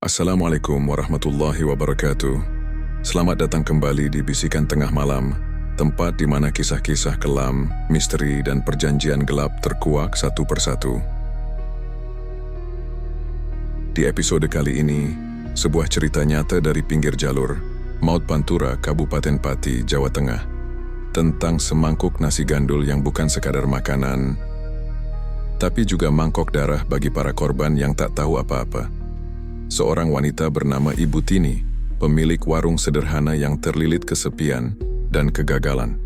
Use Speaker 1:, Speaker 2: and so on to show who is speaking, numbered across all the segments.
Speaker 1: Assalamualaikum warahmatullahi wabarakatuh. Selamat datang kembali di Bisikan Tengah Malam, tempat di mana kisah-kisah kelam, misteri, dan perjanjian gelap terkuak satu persatu. Di episode kali ini, sebuah cerita nyata dari pinggir jalur, Maut Pantura, Kabupaten Pati, Jawa Tengah, tentang semangkuk nasi gandul yang bukan sekadar makanan, tapi juga mangkok darah bagi para korban yang tak tahu apa-apa. Seorang wanita bernama Ibu Tini, pemilik warung sederhana yang terlilit kesepian dan kegagalan.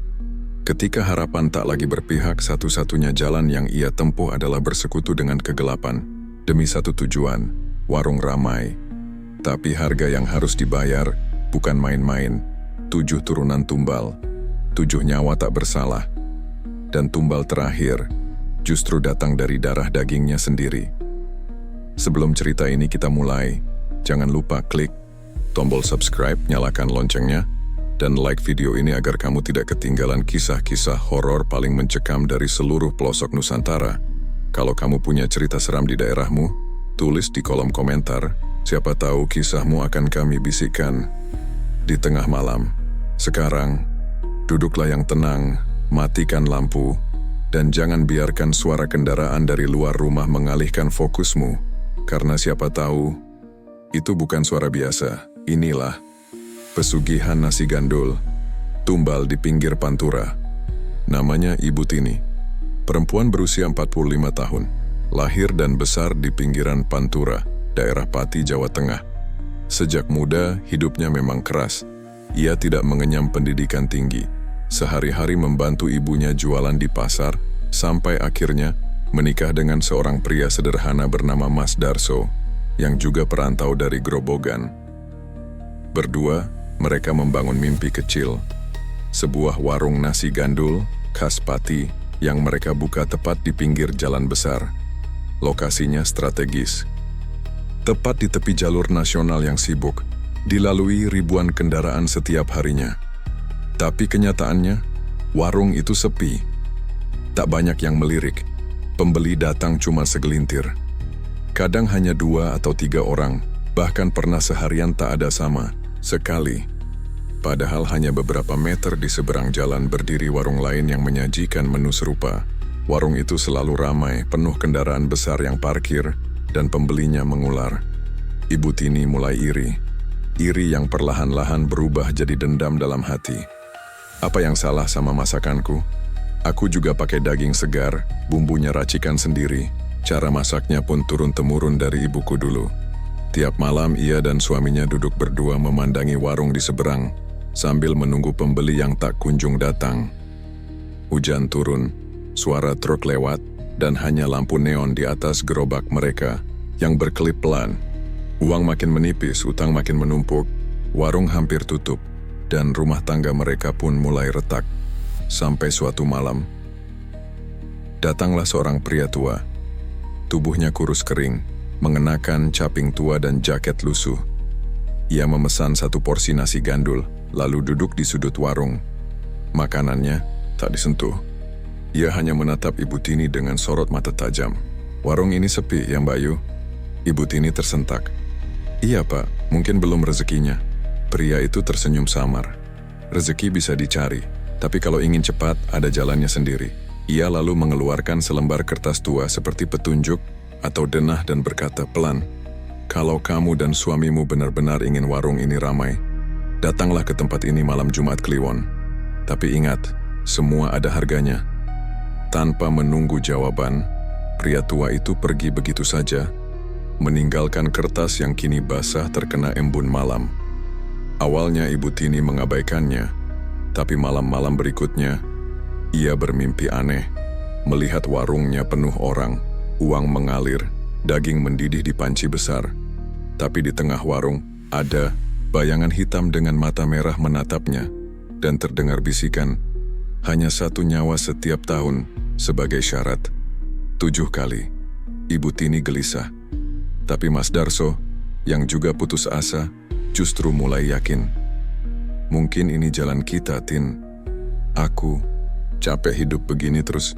Speaker 1: Ketika harapan tak lagi berpihak, satu-satunya jalan yang ia tempuh adalah bersekutu dengan kegelapan. Demi satu tujuan, warung ramai. Tapi harga yang harus dibayar bukan main-main. 7 turunan tumbal, 7 nyawa tak bersalah. Dan tumbal terakhir justru datang dari darah dagingnya sendiri. Sebelum cerita ini kita mulai, jangan lupa klik tombol subscribe, nyalakan loncengnya, dan like video ini agar kamu tidak ketinggalan kisah-kisah horor paling mencekam dari seluruh pelosok Nusantara. Kalau kamu punya cerita seram di daerahmu, tulis di kolom komentar. Siapa tahu kisahmu akan kami bisikkan di tengah malam. Sekarang, duduklah yang tenang, matikan lampu, dan jangan biarkan suara kendaraan dari luar rumah mengalihkan fokusmu, karena siapa tahu, itu bukan suara biasa. Inilah pesugihan nasi gandul, tumbal di pinggir Pantura. Namanya Ibu Tini, perempuan berusia 45 tahun, lahir dan besar di pinggiran Pantura, daerah Pati, Jawa Tengah. Sejak muda, hidupnya memang keras. Ia tidak mengenyam pendidikan tinggi. Sehari-hari membantu ibunya jualan di pasar, sampai akhirnya menikah dengan seorang pria sederhana bernama Mas Darso, yang juga perantau dari Grobogan. Berdua, mereka membangun mimpi kecil. Sebuah warung nasi gandul khas Pati yang mereka buka tepat di pinggir jalan besar. Lokasinya strategis. Tepat di tepi jalur nasional yang sibuk, dilalui ribuan kendaraan setiap harinya. Tapi kenyataannya, warung itu sepi. Tak banyak yang melirik. Pembeli datang cuma segelintir. Kadang hanya 2 atau 3 orang, bahkan pernah seharian tak ada sama sekali. Padahal hanya beberapa meter di seberang jalan berdiri warung lain yang menyajikan menu serupa. Warung itu selalu ramai, penuh kendaraan besar yang parkir, dan pembelinya mengular. Ibu Tini mulai iri. Iri yang perlahan-lahan berubah jadi dendam dalam hati. Apa yang salah sama masakanku? Aku juga pakai daging segar, bumbunya racikan sendiri. Cara masaknya pun turun-temurun dari ibuku dulu. Tiap malam ia dan suaminya duduk berdua memandangi warung di seberang, sambil menunggu pembeli yang tak kunjung datang. Hujan turun, suara truk lewat, dan hanya lampu neon di atas gerobak mereka yang berkelip pelan. Uang makin menipis, utang makin menumpuk, warung hampir tutup, dan rumah tangga mereka pun mulai retak. Sampai suatu malam, datanglah seorang pria tua. Tubuhnya kurus kering, mengenakan caping tua dan jaket lusuh. Ia memesan 1 porsi nasi gandul, lalu duduk di sudut warung. Makanannya tak disentuh. Ia hanya menatap Ibu Tini dengan sorot mata tajam. "Warung ini sepi ya Mbak Yu?" Ibu Tini tersentak. "Iya Pak, mungkin belum rezekinya." Pria itu tersenyum samar. "Rezeki bisa dicari, tapi kalau ingin cepat, ada jalannya sendiri." Ia lalu mengeluarkan selembar kertas tua seperti petunjuk atau denah dan berkata pelan, "Kalau kamu dan suamimu benar-benar ingin warung ini ramai, datanglah ke tempat ini malam Jumat Kliwon. Tapi ingat, semua ada harganya." Tanpa menunggu jawaban, pria tua itu pergi begitu saja, meninggalkan kertas yang kini basah terkena embun malam. Awalnya Ibu Tini mengabaikannya, tapi malam-malam berikutnya, ia bermimpi aneh, melihat warungnya penuh orang, uang mengalir, daging mendidih di panci besar. Tapi di tengah warung, ada bayangan hitam dengan mata merah menatapnya, dan terdengar bisikan, "Hanya 1 nyawa setiap tahun sebagai syarat." 7 kali. Ibu Tini gelisah. Tapi Mas Darso, yang juga putus asa, justru mulai yakin. "Mungkin ini jalan kita, Tin. Aku capek hidup begini terus,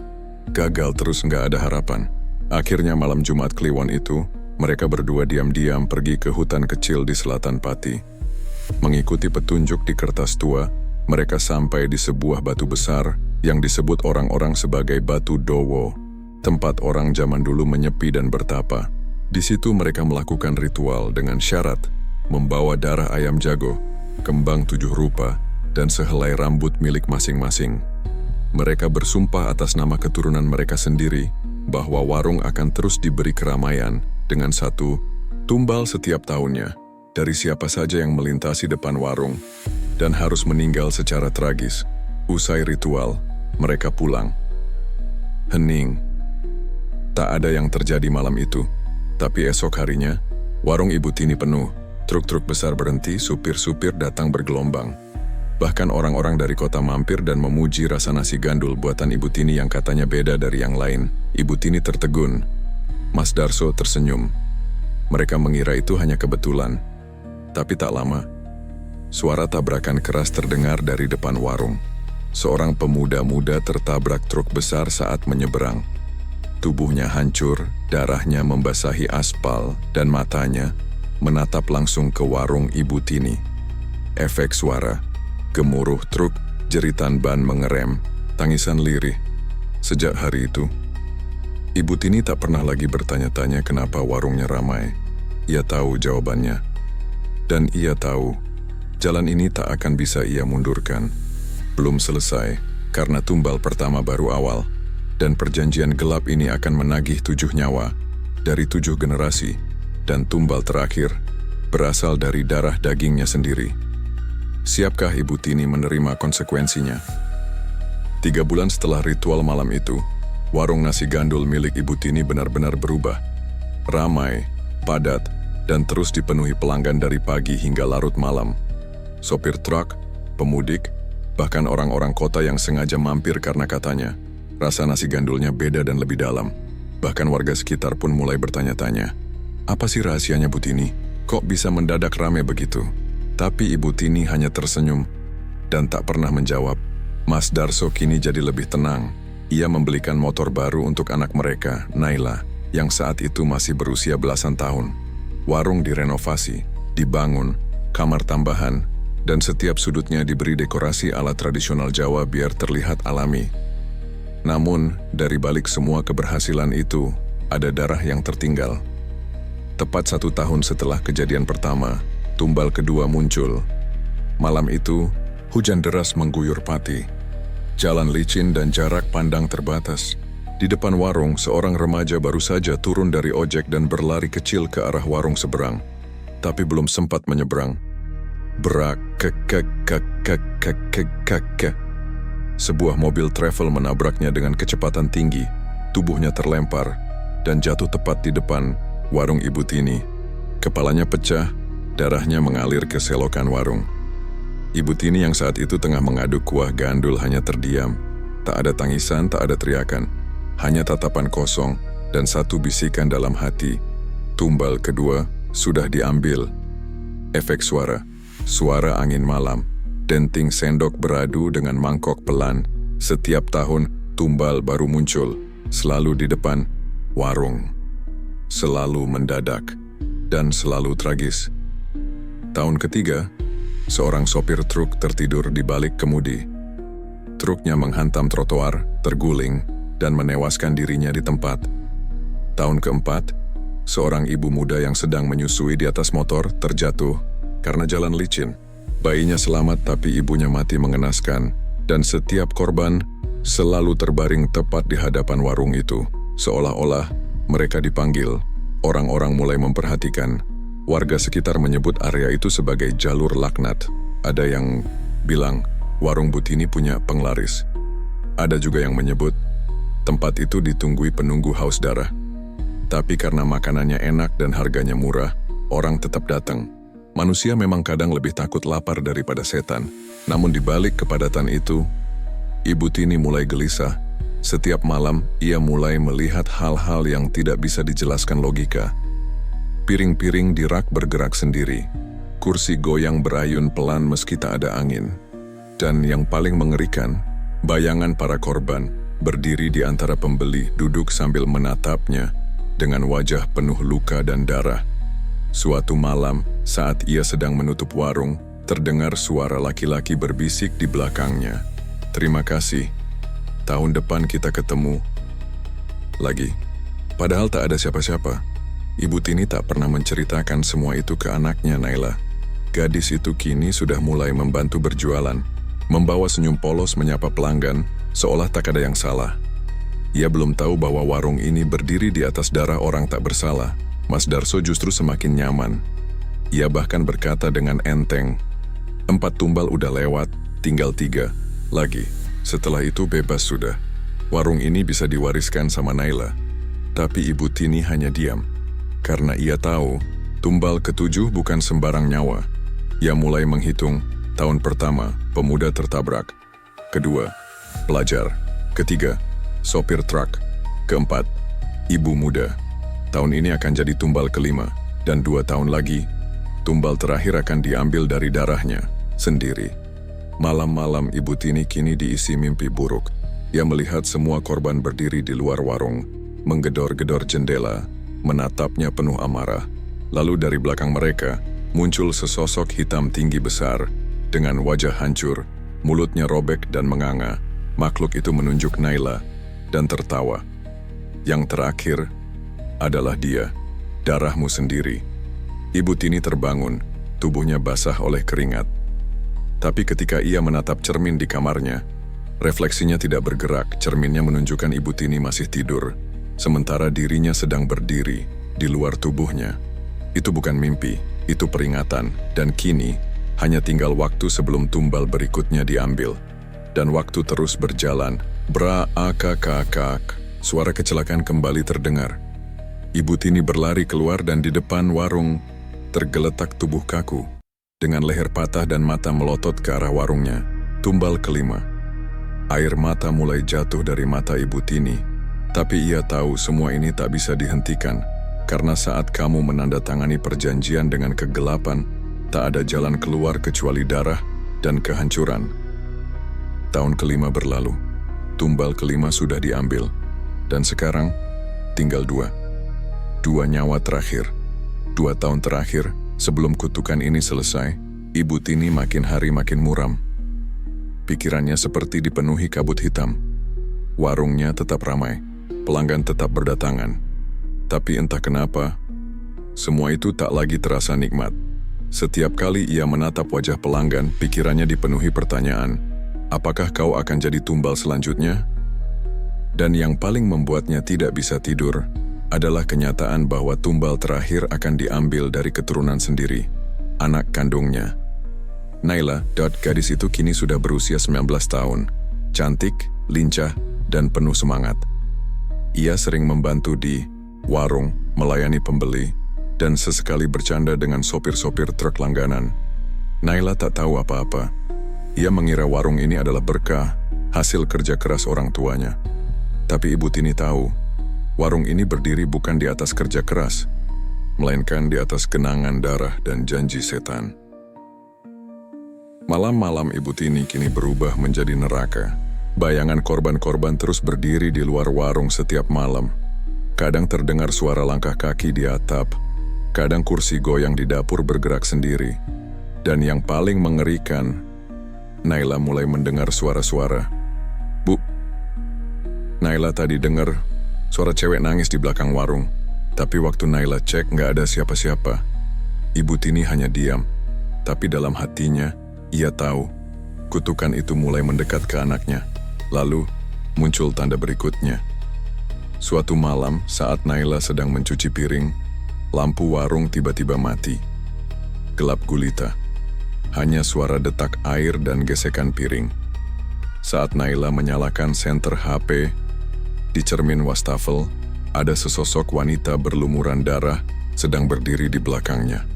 Speaker 1: gagal terus, nggak ada harapan." Akhirnya malam Jumat Kliwon itu, Mereka berdua diam-diam pergi ke hutan kecil di selatan Pati. Mengikuti petunjuk di kertas tua, mereka sampai di sebuah batu besar yang disebut orang-orang sebagai Batu Dowo, tempat orang zaman dulu menyepi dan bertapa. Di situ mereka melakukan ritual dengan syarat membawa darah ayam jago, kembang 7 rupa, dan sehelai rambut milik masing-masing. Mereka bersumpah atas nama keturunan mereka sendiri bahwa warung akan terus diberi keramaian dengan satu tumbal setiap tahunnya dari siapa saja yang melintasi depan warung dan harus meninggal secara tragis. Usai ritual, mereka pulang. Hening. Tak ada yang terjadi malam itu, tapi esok harinya, warung Ibu Tini penuh. Truk-truk besar berhenti, supir-supir datang bergelombang. Bahkan orang-orang dari kota mampir dan memuji rasa nasi gandul buatan Ibu Tini yang katanya beda dari yang lain. Ibu Tini tertegun. Mas Darso tersenyum. Mereka mengira itu hanya kebetulan. Tapi tak lama, suara tabrakan keras terdengar dari depan warung. Seorang pemuda muda tertabrak truk besar saat menyeberang. Tubuhnya hancur, darahnya membasahi aspal, dan matanya menatap langsung ke warung Ibu Tini. Efek suara, gemuruh truk, jeritan ban mengerem, tangisan lirih. Sejak hari itu, Ibu Tini tak pernah lagi bertanya-tanya kenapa warungnya ramai. Ia tahu jawabannya. Dan ia tahu, jalan ini tak akan bisa ia mundurkan. Belum selesai, karena tumbal pertama baru awal, dan perjanjian gelap ini akan menagih 7 nyawa, dari 7 generasi, dan tumbal terakhir berasal dari darah dagingnya sendiri. Siapkah Ibu Tini menerima konsekuensinya? 3 bulan setelah ritual malam itu, warung nasi gandul milik Ibu Tini benar-benar berubah. Ramai, padat, dan terus dipenuhi pelanggan dari pagi hingga larut malam. Sopir truk, pemudik, bahkan orang-orang kota yang sengaja mampir karena katanya, rasa nasi gandulnya beda dan lebih dalam. Bahkan warga sekitar pun mulai bertanya-tanya, apa sih rahasianya Bu Tini? Kok bisa mendadak rame begitu? Tapi Ibu Tini hanya tersenyum dan tak pernah menjawab. Mas Darso kini jadi lebih tenang. Ia membelikan motor baru untuk anak mereka, Naila, yang saat itu masih berusia belasan tahun. Warung direnovasi, dibangun, kamar tambahan, dan setiap sudutnya diberi dekorasi ala tradisional Jawa biar terlihat alami. Namun, dari balik semua keberhasilan itu, ada darah yang tertinggal. Tepat 1 tahun setelah kejadian pertama, tumbal kedua muncul. Malam itu, hujan deras mengguyur Pati. Jalan licin dan jarak pandang terbatas. Di depan warung, seorang remaja baru saja turun dari ojek dan berlari kecil ke arah warung seberang. Tapi belum sempat menyeberang. Sebuah mobil travel menabraknya dengan kecepatan tinggi. Tubuhnya terlempar dan jatuh tepat di depan warung Ibu Tini. Kepalanya pecah, darahnya mengalir ke selokan warung. Ibu Tini yang saat itu tengah mengaduk kuah gandul hanya terdiam. Tak ada tangisan, tak ada teriakan. Hanya tatapan kosong dan satu bisikan dalam hati. Tumbal kedua sudah diambil. Efek suara, suara angin malam, denting sendok beradu dengan mangkok pelan. Setiap tahun tumbal baru muncul, selalu di depan warung. Selalu mendadak dan selalu tragis. Tahun ketiga, seorang sopir truk tertidur di balik kemudi. Truknya menghantam trotoar, terguling, dan menewaskan dirinya di tempat. Tahun keempat, seorang ibu muda yang sedang menyusui di atas motor terjatuh karena jalan licin. Bayinya selamat tapi ibunya mati mengenaskan, dan setiap korban selalu terbaring tepat di hadapan warung itu. Seolah-olah mereka dipanggil. Orang-orang mulai memperhatikan. Warga sekitar menyebut area itu sebagai jalur laknat. Ada yang bilang warung Bu Tini punya penglaris. Ada juga yang menyebut tempat itu ditunggui penunggu haus darah. Tapi karena makanannya enak dan harganya murah, orang tetap datang. Manusia memang kadang lebih takut lapar daripada setan. Namun di balik kepadatan itu, Ibu Tini mulai gelisah. Setiap malam, ia mulai melihat hal-hal yang tidak bisa dijelaskan logika. Piring-piring di rak bergerak sendiri. Kursi goyang berayun pelan meski tak ada angin. Dan yang paling mengerikan, bayangan para korban berdiri di antara pembeli duduk sambil menatapnya dengan wajah penuh luka dan darah. Suatu malam, saat ia sedang menutup warung, terdengar suara laki-laki berbisik di belakangnya. "Terima kasih. Tahun depan kita ketemu lagi." Padahal tak ada siapa-siapa. Ibu Tini tak pernah menceritakan semua itu ke anaknya, Naila. Gadis itu kini sudah mulai membantu berjualan, membawa senyum polos menyapa pelanggan, seolah tak ada yang salah. Ia belum tahu bahwa warung ini berdiri di atas darah orang tak bersalah. Mas Darso justru semakin nyaman. Ia bahkan berkata dengan enteng, 4 tumbal udah lewat, tinggal 3 lagi. Setelah itu bebas sudah. Warung ini bisa diwariskan sama Naila. Tapi Ibu Tini hanya diam. Karena ia tahu, tumbal ke-7 bukan sembarang nyawa. Ia mulai menghitung. Tahun pertama, pemuda tertabrak. Kedua, pelajar. Ketiga, sopir truk. Keempat, ibu muda. Tahun ini akan jadi tumbal ke-5. Dan 2 tahun lagi, tumbal terakhir akan diambil dari darahnya sendiri. Malam-malam Ibu Tini kini diisi mimpi buruk. Ia melihat semua korban berdiri di luar warung, menggedor-gedor jendela, menatapnya penuh amarah. Lalu dari belakang mereka, muncul sesosok hitam tinggi besar, dengan wajah hancur, mulutnya robek dan menganga. Makhluk itu menunjuk Naila, dan tertawa. Yang terakhir adalah dia, darahmu sendiri. Ibu Tini terbangun, tubuhnya basah oleh keringat. Tapi ketika ia menatap cermin di kamarnya, refleksinya tidak bergerak. Cerminnya menunjukkan Ibu Tini masih tidur, sementara dirinya sedang berdiri di luar tubuhnya. Itu bukan mimpi, itu peringatan, dan kini hanya tinggal waktu sebelum tumbal berikutnya diambil. Dan waktu terus berjalan. Bra-akak-akak, suara kecelakaan kembali terdengar. Ibu Tini berlari keluar dan di depan warung tergeletak tubuh kaku, dengan leher patah dan mata melotot ke arah warungnya. Tumbal ke-5. Air mata mulai jatuh dari mata Ibu Tini. Tapi ia tahu semua ini tak bisa dihentikan, karena saat kamu menandatangani perjanjian dengan kegelapan, tak ada jalan keluar kecuali darah dan kehancuran. Tahun ke-5 berlalu, tumbal ke-5 sudah diambil, dan sekarang tinggal 2 nyawa terakhir. 2 tahun terakhir, sebelum kutukan ini selesai, Ibu Tini makin hari makin muram. Pikirannya seperti dipenuhi kabut hitam. Warungnya tetap ramai, pelanggan tetap berdatangan. Tapi entah kenapa, semua itu tak lagi terasa nikmat. Setiap kali ia menatap wajah pelanggan, pikirannya dipenuhi pertanyaan, apakah kau akan jadi tumbal selanjutnya? Dan yang paling membuatnya tidak bisa tidur adalah kenyataan bahwa tumbal terakhir akan diambil dari keturunan sendiri, anak kandungnya. Naila, gadis itu kini sudah berusia 19 tahun, cantik, lincah, dan penuh semangat. Ia sering membantu di warung, melayani pembeli, dan sesekali bercanda dengan sopir-sopir truk langganan. Naila tak tahu apa-apa. Ia mengira warung ini adalah berkah, hasil kerja keras orang tuanya. Tapi Ibu Tini tahu, warung ini berdiri bukan di atas kerja keras, melainkan di atas genangan darah dan janji setan. Malam-malam Ibu Tini kini berubah menjadi neraka. Bayangan korban-korban terus berdiri di luar warung setiap malam. Kadang terdengar suara langkah kaki di atap, kadang kursi goyang di dapur bergerak sendiri. Dan yang paling mengerikan, Naila mulai mendengar suara-suara. "Bu." Naila tadi dengar suara cewek nangis di belakang warung. Tapi waktu Naila cek nggak ada siapa-siapa. Ibu Tini hanya diam. Tapi dalam hatinya, ia tahu kutukan itu mulai mendekat ke anaknya. Lalu muncul tanda berikutnya. Suatu malam saat Naila sedang mencuci piring, lampu warung tiba-tiba mati. Gelap gulita. Hanya suara detak air dan gesekan piring. Saat Naila menyalakan senter HP, di cermin wastafel, ada sesosok wanita berlumuran darah sedang berdiri di belakangnya.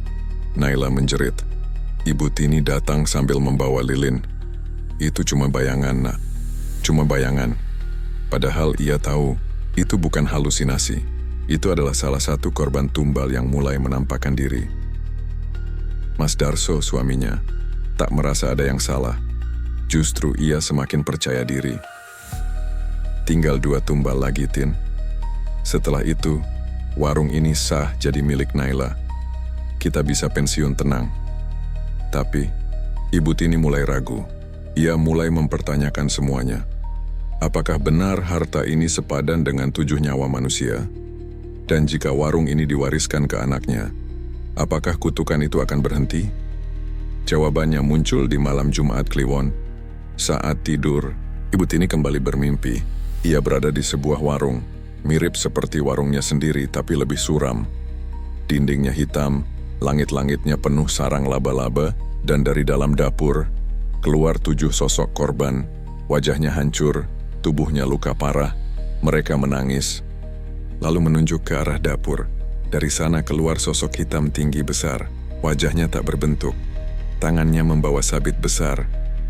Speaker 1: Naila menjerit. Ibu Tini datang sambil membawa lilin. Itu cuma bayangan, Nak. Cuma bayangan. Padahal ia tahu, itu bukan halusinasi. Itu adalah salah satu korban tumbal yang mulai menampakkan diri. Mas Darso, suaminya, tak merasa ada yang salah. Justru ia semakin percaya diri. Tinggal 2 tumbal lagi, Tin. Setelah itu, Warung ini sah jadi milik Naila. Kita bisa pensiun tenang. Tapi, Ibu Tini mulai ragu. Ia mulai mempertanyakan semuanya. Apakah benar harta ini sepadan dengan 7 nyawa manusia? Dan jika warung ini diwariskan ke anaknya, apakah kutukan itu akan berhenti? Jawabannya muncul di malam Jumat Kliwon. Saat tidur, Ibu Tini kembali bermimpi. Ia berada di sebuah warung, mirip seperti warungnya sendiri tapi lebih suram. Dindingnya hitam, langit-langitnya penuh sarang laba-laba, dan dari dalam dapur keluar 7 sosok korban. Wajahnya hancur, tubuhnya luka parah. Mereka menangis, lalu menunjuk ke arah dapur. Dari sana keluar sosok hitam tinggi besar. Wajahnya tak berbentuk. Tangannya membawa sabit besar.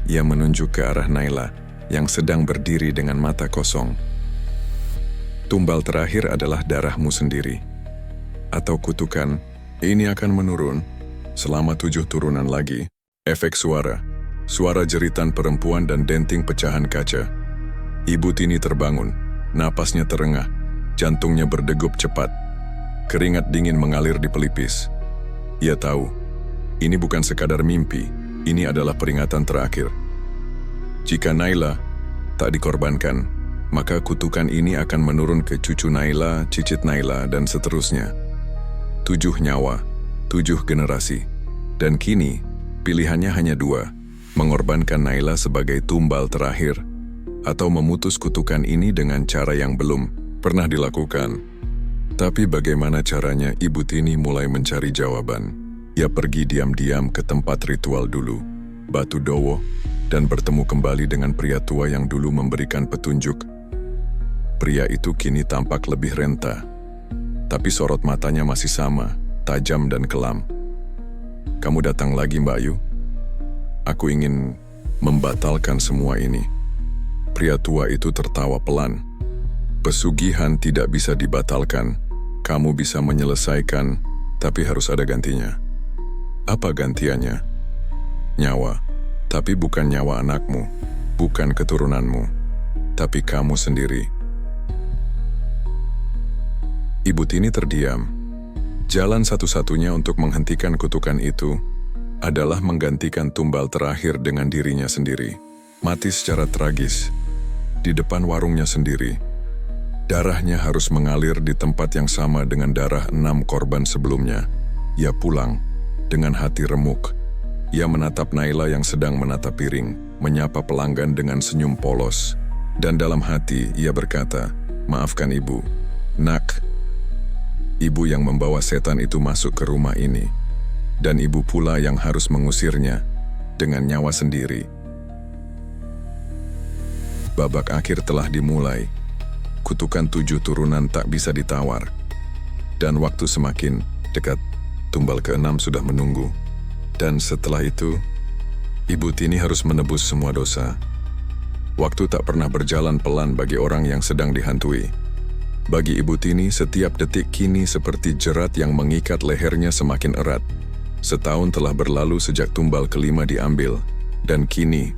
Speaker 1: Ia menunjuk ke arah Naila yang sedang berdiri dengan mata kosong. Tumbal terakhir adalah darahmu sendiri. Atau kutukan, ini akan menurun selama 7 turunan lagi. Efek suara, suara jeritan perempuan dan denting pecahan kaca. Ibu Tini terbangun, napasnya terengah, jantungnya berdegup cepat. Keringat dingin mengalir di pelipis. Ia tahu, ini bukan sekadar mimpi, ini adalah peringatan terakhir. Jika Naila tak dikorbankan, maka kutukan ini akan menurun ke cucu Naila, cicit Naila, dan seterusnya. 7 nyawa, 7 generasi. Dan kini, pilihannya hanya 2, mengorbankan Naila sebagai tumbal terakhir, atau memutus kutukan ini dengan cara yang belum pernah dilakukan. Tapi bagaimana caranya? Ibu Tini mulai mencari jawaban. Ia pergi diam-diam ke tempat ritual dulu, Batu Dowo, dan bertemu kembali dengan pria tua yang dulu memberikan petunjuk. Pria itu kini tampak lebih renta, tapi sorot matanya masih sama, tajam dan kelam. Kamu datang lagi, Mbak Ayu? Aku ingin membatalkan semua ini. Pria tua itu tertawa pelan. Pesugihan tidak bisa dibatalkan. Kamu bisa menyelesaikan, tapi harus ada gantinya. Apa gantiannya? Nyawa, tapi bukan nyawa anakmu, bukan keturunanmu, tapi kamu sendiri. Ibu Tini terdiam. Jalan satu-satunya untuk menghentikan kutukan itu adalah menggantikan tumbal terakhir dengan dirinya sendiri. Mati secara tragis, di depan warungnya sendiri. Darahnya harus mengalir di tempat yang sama dengan darah 6 korban sebelumnya. Ia pulang dengan hati remuk. Ia menatap Naila yang sedang menatap piring, menyapa pelanggan dengan senyum polos. Dan dalam hati ia berkata, "Maafkan ibu, nak." Ibu yang membawa setan itu masuk ke rumah ini. Dan ibu pula yang harus mengusirnya dengan nyawa sendiri. Babak akhir telah dimulai. Kutukan 7 turunan tak bisa ditawar. Dan waktu semakin dekat, tumbal ke-6 sudah menunggu. Dan setelah itu, Ibu Tini harus menebus semua dosa. Waktu tak pernah berjalan pelan bagi orang yang sedang dihantui. Bagi Ibu Tini, setiap detik kini seperti jerat yang mengikat lehernya semakin erat. Setahun telah berlalu sejak tumbal ke-5 diambil. Dan kini,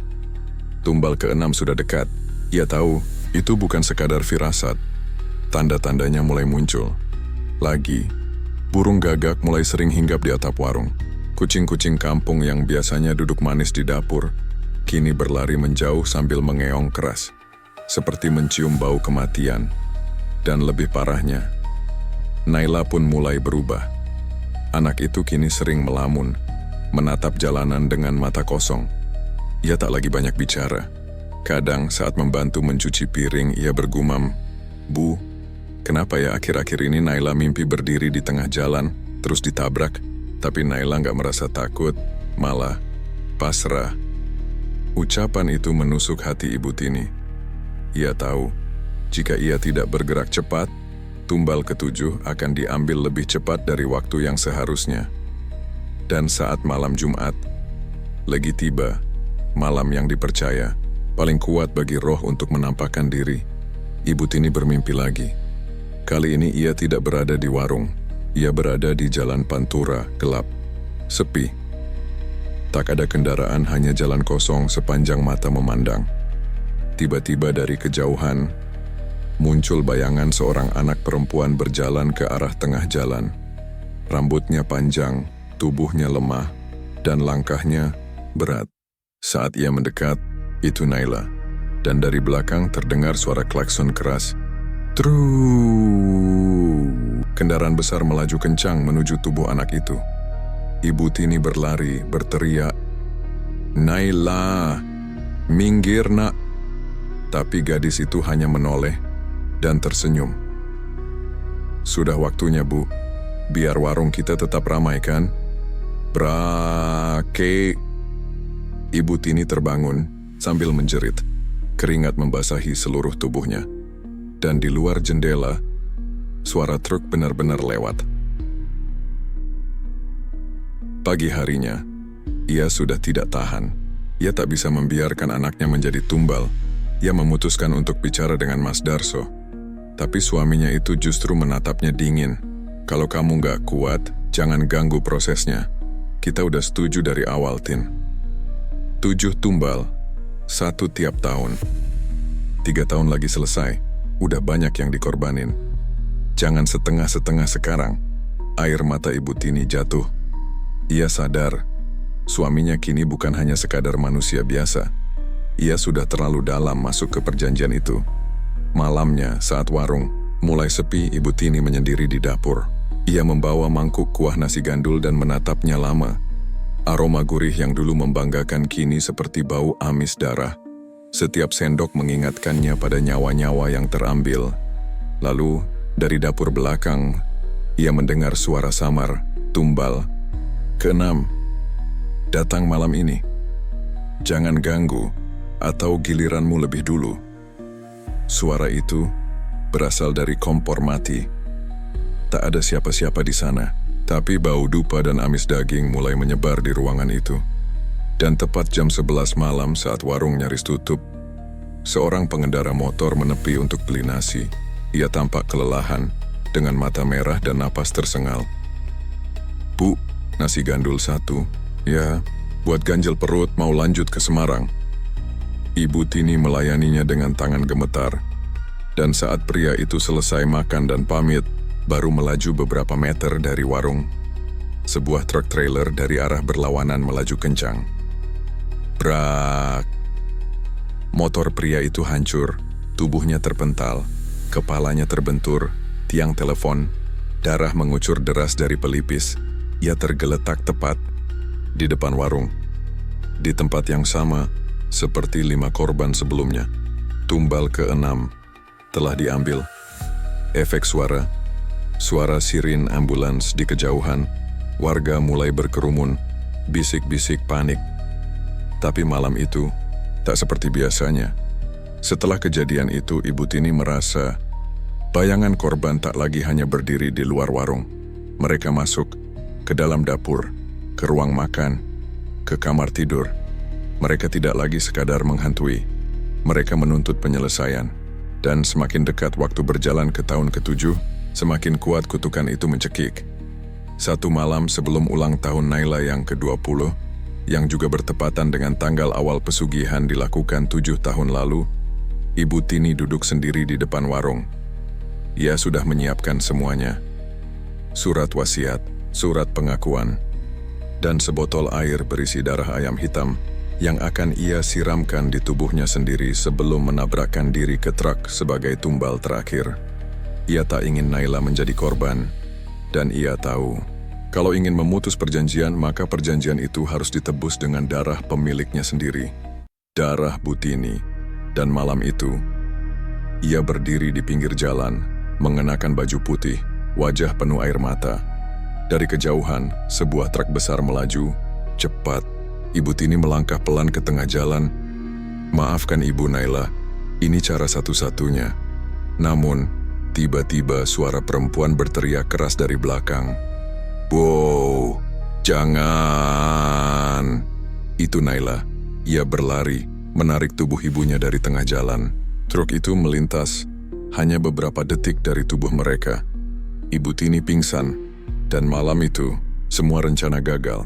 Speaker 1: tumbal ke-6 sudah dekat. Ia tahu, itu bukan sekadar firasat. Tanda-tandanya mulai muncul. Lagi, burung gagak mulai sering hinggap di atap warung. Kucing-kucing kampung yang biasanya duduk manis di dapur, kini berlari menjauh sambil mengeong keras, seperti mencium bau kematian. Dan lebih parahnya, Naila pun mulai berubah. Anak itu kini sering melamun, menatap jalanan dengan mata kosong. Ia tak lagi banyak bicara. Kadang saat membantu mencuci piring, ia bergumam, "Bu, kenapa ya akhir-akhir ini Naila mimpi berdiri di tengah jalan, terus ditabrak?" Tapi Naila nggak merasa takut, malah pasrah. Ucapan itu menusuk hati Ibu Tini. Ia tahu, jika ia tidak bergerak cepat, tumbal ke-7 akan diambil lebih cepat dari waktu yang seharusnya. Dan saat malam Jumat, lagi tiba, malam yang dipercaya, paling kuat bagi roh untuk menampakkan diri, Ibu Tini bermimpi lagi. Kali ini ia tidak berada di warung, ia berada di jalan Pantura, gelap, sepi. Tak ada kendaraan, hanya jalan kosong sepanjang mata memandang. Tiba-tiba dari kejauhan, muncul bayangan seorang anak perempuan berjalan ke arah tengah jalan. Rambutnya panjang, tubuhnya lemah, dan langkahnya berat. Saat ia mendekat, itu Naila. Dan dari belakang terdengar suara klakson keras. Truu! Kendaraan besar melaju kencang menuju tubuh anak itu. Ibu Tini berlari, berteriak, "Naila, minggir nak!" Tapi gadis itu hanya menoleh dan tersenyum. "Sudah waktunya, Bu. Biar warung kita tetap ramai kan?" "Brake!" Ibu Tini terbangun sambil menjerit. Keringat membasahi seluruh tubuhnya. Dan di luar jendela, suara truk benar-benar lewat. Pagi harinya, ia sudah tidak tahan. Ia tak bisa membiarkan anaknya menjadi tumbal. Ia memutuskan untuk bicara dengan Mas Darso. Tapi suaminya itu justru menatapnya dingin. "Kalau kamu gak kuat, jangan ganggu prosesnya. Kita udah setuju dari awal, Tin. 7 tumbal, 1 tiap tahun. 3 tahun lagi selesai, udah banyak yang dikorbanin. Jangan setengah-setengah sekarang." Air mata Ibu Tini jatuh. Ia sadar, suaminya kini bukan hanya sekadar manusia biasa. Ia sudah terlalu dalam masuk ke perjanjian itu. Malamnya, saat warung mulai sepi, Ibu Tini menyendiri di dapur. Ia membawa mangkuk kuah nasi gandul dan menatapnya lama. Aroma gurih yang dulu membanggakan kini seperti bau amis darah. Setiap sendok mengingatkannya pada nyawa-nyawa yang terambil. Lalu, dari dapur belakang, ia mendengar suara samar, tumbal. "Keenam, datang malam ini. Jangan ganggu, atau giliranmu lebih dulu." Suara itu berasal dari kompor mati. Tak ada siapa-siapa di sana, tapi bau dupa dan amis daging mulai menyebar di ruangan itu. Dan tepat jam 11 malam saat warung nyaris tutup, seorang pengendara motor menepi untuk beli nasi. Ia tampak kelelahan, dengan mata merah dan napas tersengal. "Bu, nasi gandul 1. Ya, buat ganjel perut, mau lanjut ke Semarang." Ibu Tini melayaninya dengan tangan gemetar. Dan saat pria itu selesai makan dan pamit, baru melaju beberapa meter dari warung. Sebuah truk trailer dari arah berlawanan melaju kencang. Brak! Motor pria itu hancur, tubuhnya terpental, kepalanya terbentur, tiang telepon, darah mengucur deras dari pelipis. Ia tergeletak tepat di depan warung. Di tempat yang sama, seperti 5 korban sebelumnya, tumbal ke-6 telah diambil. Efek suara sirin ambulans di kejauhan, warga mulai berkerumun, bisik-bisik panik. Tapi malam itu tak seperti biasanya. Setelah kejadian itu, Ibu Tini merasa bayangan korban tak lagi hanya berdiri di luar warung. Mereka masuk ke dalam dapur, ke ruang makan, ke kamar tidur. Mereka tidak lagi sekadar menghantui. Mereka menuntut penyelesaian. Dan semakin dekat waktu berjalan ke tahun ke-7, semakin kuat kutukan itu mencekik. 1 malam sebelum ulang tahun Naila yang ke-20, yang juga bertepatan dengan tanggal awal pesugihan dilakukan 7 tahun lalu, Ibu Tini duduk sendiri di depan warung. Ia sudah menyiapkan semuanya. Surat wasiat, surat pengakuan, dan sebotol air berisi darah ayam hitam yang akan ia siramkan di tubuhnya sendiri sebelum menabrakkan diri ke truk sebagai tumbal terakhir. Ia tak ingin Naila menjadi korban, dan ia tahu, kalau ingin memutus perjanjian, maka perjanjian itu harus ditebus dengan darah pemiliknya sendiri. Darah Bu Tini. Dan malam itu, ia berdiri di pinggir jalan, mengenakan baju putih, wajah penuh air mata. Dari kejauhan, sebuah truk besar melaju, cepat. Ibu Tini melangkah pelan ke tengah jalan. "Maafkan Ibu Naila, ini cara satu-satunya." Namun, tiba-tiba suara perempuan berteriak keras dari belakang. "Wow, jangan!" Itu Naila. Ia berlari, menarik tubuh ibunya dari tengah jalan. Truk itu melintas, hanya beberapa detik dari tubuh mereka. Ibu Tini pingsan, dan malam itu, semua rencana gagal.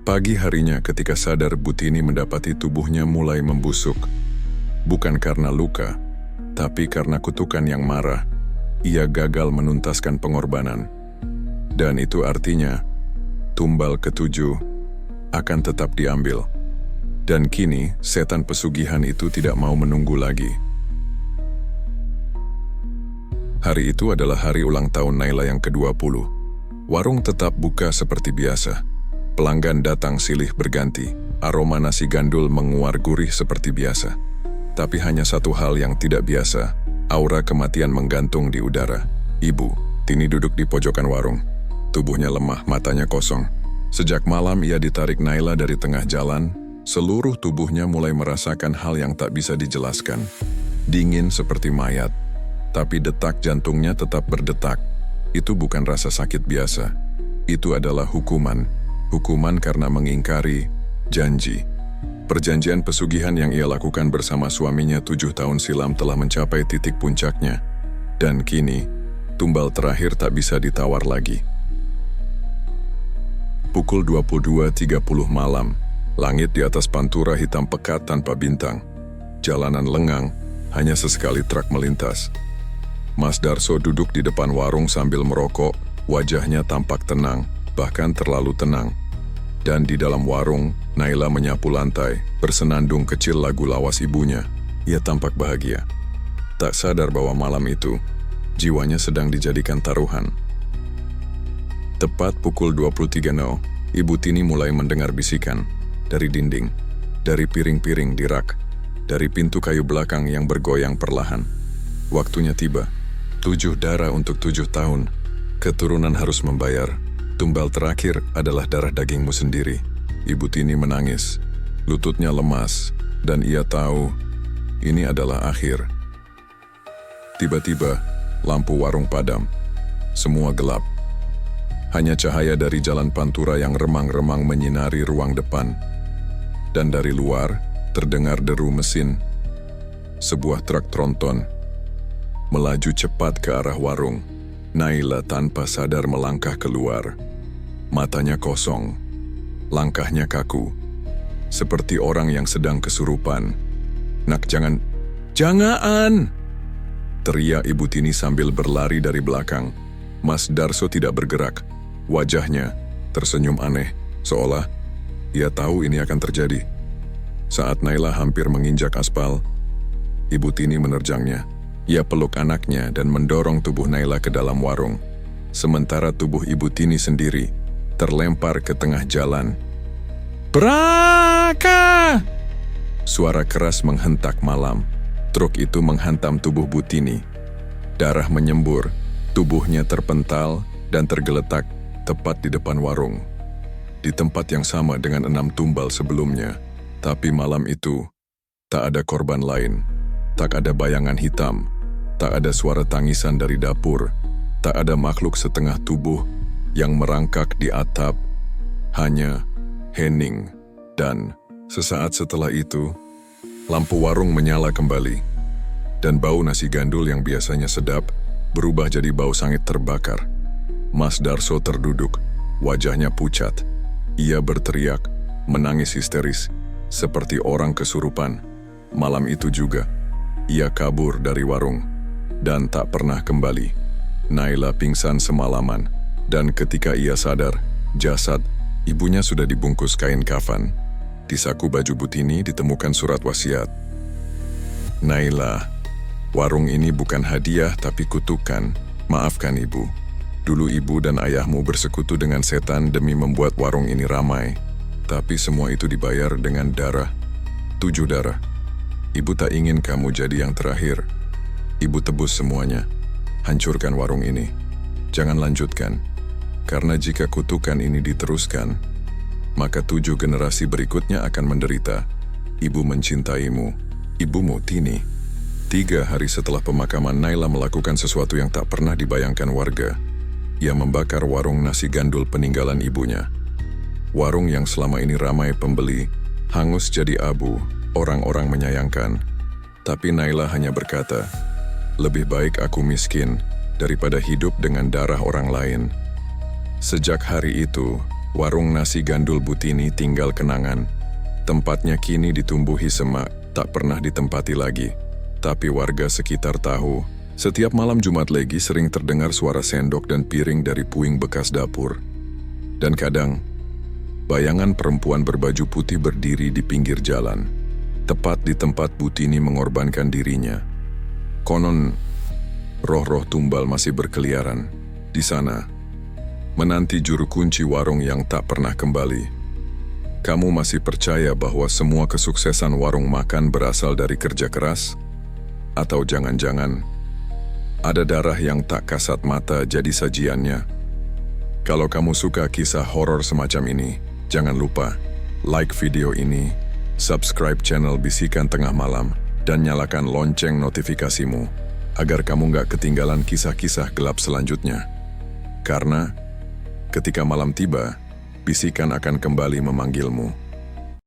Speaker 1: Pagi harinya ketika sadar, Bu Tini mendapati tubuhnya mulai membusuk. Bukan karena luka, Tapi karena kutukan yang marah, ia gagal menuntaskan pengorbanan. Dan itu artinya, tumbal ketujuh akan tetap diambil. Dan kini, setan pesugihan itu tidak mau menunggu lagi. Hari itu adalah hari ulang tahun Naila yang ke-20. Warung tetap buka seperti biasa. Pelanggan datang silih berganti. Aroma nasi gandul menguar gurih seperti biasa. Tapi hanya satu hal yang tidak biasa, aura kematian menggantung di udara. Ibu, Tini duduk di pojokan warung. Tubuhnya lemah, matanya kosong. Sejak malam ia ditarik Naila dari tengah jalan, seluruh tubuhnya mulai merasakan hal yang tak bisa dijelaskan. Dingin seperti mayat, tapi detak jantungnya tetap berdetak. Itu bukan rasa sakit biasa. Itu adalah hukuman. Hukuman karena mengingkari janji. Perjanjian pesugihan yang ia lakukan bersama suaminya 7 tahun silam telah mencapai titik puncaknya. Dan kini, tumbal terakhir tak bisa ditawar lagi. Pukul 22.30 malam, langit di atas Pantura hitam pekat tanpa bintang. Jalanan lengang, hanya sesekali truk melintas. Mas Darso duduk di depan warung sambil merokok, wajahnya tampak tenang, bahkan terlalu tenang. Dan di dalam warung, Naila menyapu lantai, bersenandung kecil lagu lawas ibunya. Ia tampak bahagia. Tak sadar bahwa malam itu, jiwanya sedang dijadikan taruhan. Tepat pukul 23.00, Ibu Tini mulai mendengar bisikan. Dari dinding, dari piring-piring di rak, dari pintu kayu belakang yang bergoyang perlahan. Waktunya tiba. 7 darah untuk 7 tahun. Keturunan harus membayar. Tumbal terakhir adalah darah dagingmu sendiri. Ibu Tini menangis. Lututnya lemas, dan ia tahu ini adalah akhir. Tiba-tiba, lampu warung padam. Semua gelap. Hanya cahaya dari jalan Pantura yang remang-remang menyinari ruang depan. Dan dari luar, terdengar deru mesin. Sebuah truk tronton melaju cepat ke arah warung. Naila tanpa sadar melangkah keluar. Matanya kosong, langkahnya kaku, seperti orang yang sedang kesurupan. "Nak, jangan, jangan!" teriak Ibu Tini sambil berlari dari belakang. Mas Darso tidak bergerak. Wajahnya tersenyum aneh, seolah ia tahu ini akan terjadi. Saat Naila hampir menginjak aspal, Ibu Tini menerjangnya. Ia peluk anaknya dan mendorong tubuh Naila ke dalam warung. Sementara tubuh Ibu Tini sendiri terlempar ke tengah jalan. "Braka!" Suara keras menghentak malam. Truk itu menghantam tubuh Bu Tini. Darah menyembur, tubuhnya terpental dan tergeletak tepat di depan warung. Di tempat yang sama dengan 6 tumbal sebelumnya. Tapi malam itu, tak ada korban lain. Tak ada bayangan hitam. Tak ada suara tangisan dari dapur. Tak ada makhluk setengah tubuh yang merangkak di atap. Hanya hening. Dan sesaat setelah itu, lampu warung menyala kembali. Dan bau nasi gandul yang biasanya sedap berubah jadi bau sangit terbakar. Mas Darso terduduk, wajahnya pucat. Ia berteriak, menangis histeris, seperti orang kesurupan. Malam itu juga, ia kabur dari warung dan tak pernah kembali. Naila pingsan semalaman, dan ketika ia sadar, jasad ibunya sudah dibungkus kain kafan. Di saku baju Bu Tini ditemukan surat wasiat. "Naila, warung ini bukan hadiah tapi kutukan. Maafkan ibu. Dulu ibu dan ayahmu bersekutu dengan setan demi membuat warung ini ramai. Tapi semua itu dibayar dengan darah. 7 darah. Ibu tak ingin kamu jadi yang terakhir. Ibu tebus semuanya. Hancurkan warung ini. Jangan lanjutkan. Karena jika kutukan ini diteruskan, maka 7 generasi berikutnya akan menderita. Ibu mencintaimu. Ibumu, Tini." 3 hari setelah pemakaman, Naila melakukan sesuatu yang tak pernah dibayangkan warga. Ia membakar warung nasi gandul peninggalan ibunya. Warung yang selama ini ramai pembeli, hangus jadi abu. Orang-orang menyayangkan. Tapi Naila hanya berkata, "Lebih baik aku miskin daripada hidup dengan darah orang lain." Sejak hari itu, warung nasi gandul Bu Tini tinggal kenangan. Tempatnya kini ditumbuhi semak, tak pernah ditempati lagi. Tapi warga sekitar tahu, setiap malam Jumat Legi sering terdengar suara sendok dan piring dari puing bekas dapur. Dan kadang, bayangan perempuan berbaju putih berdiri di pinggir jalan, tepat di tempat Butini mengorbankan dirinya. Konon, roh-roh tumbal masih berkeliaran di sana, menanti juru kunci warung yang tak pernah kembali. Kamu masih percaya bahwa semua kesuksesan warung makan berasal dari kerja keras? Atau jangan-jangan ada darah yang tak kasat mata jadi sajiannya? Kalau kamu suka kisah horor semacam ini, jangan lupa like video ini, subscribe channel Bisikan Tengah Malam, dan nyalakan lonceng notifikasimu agar kamu gak ketinggalan kisah-kisah gelap selanjutnya. Karena ketika malam tiba, bisikan akan kembali memanggilmu.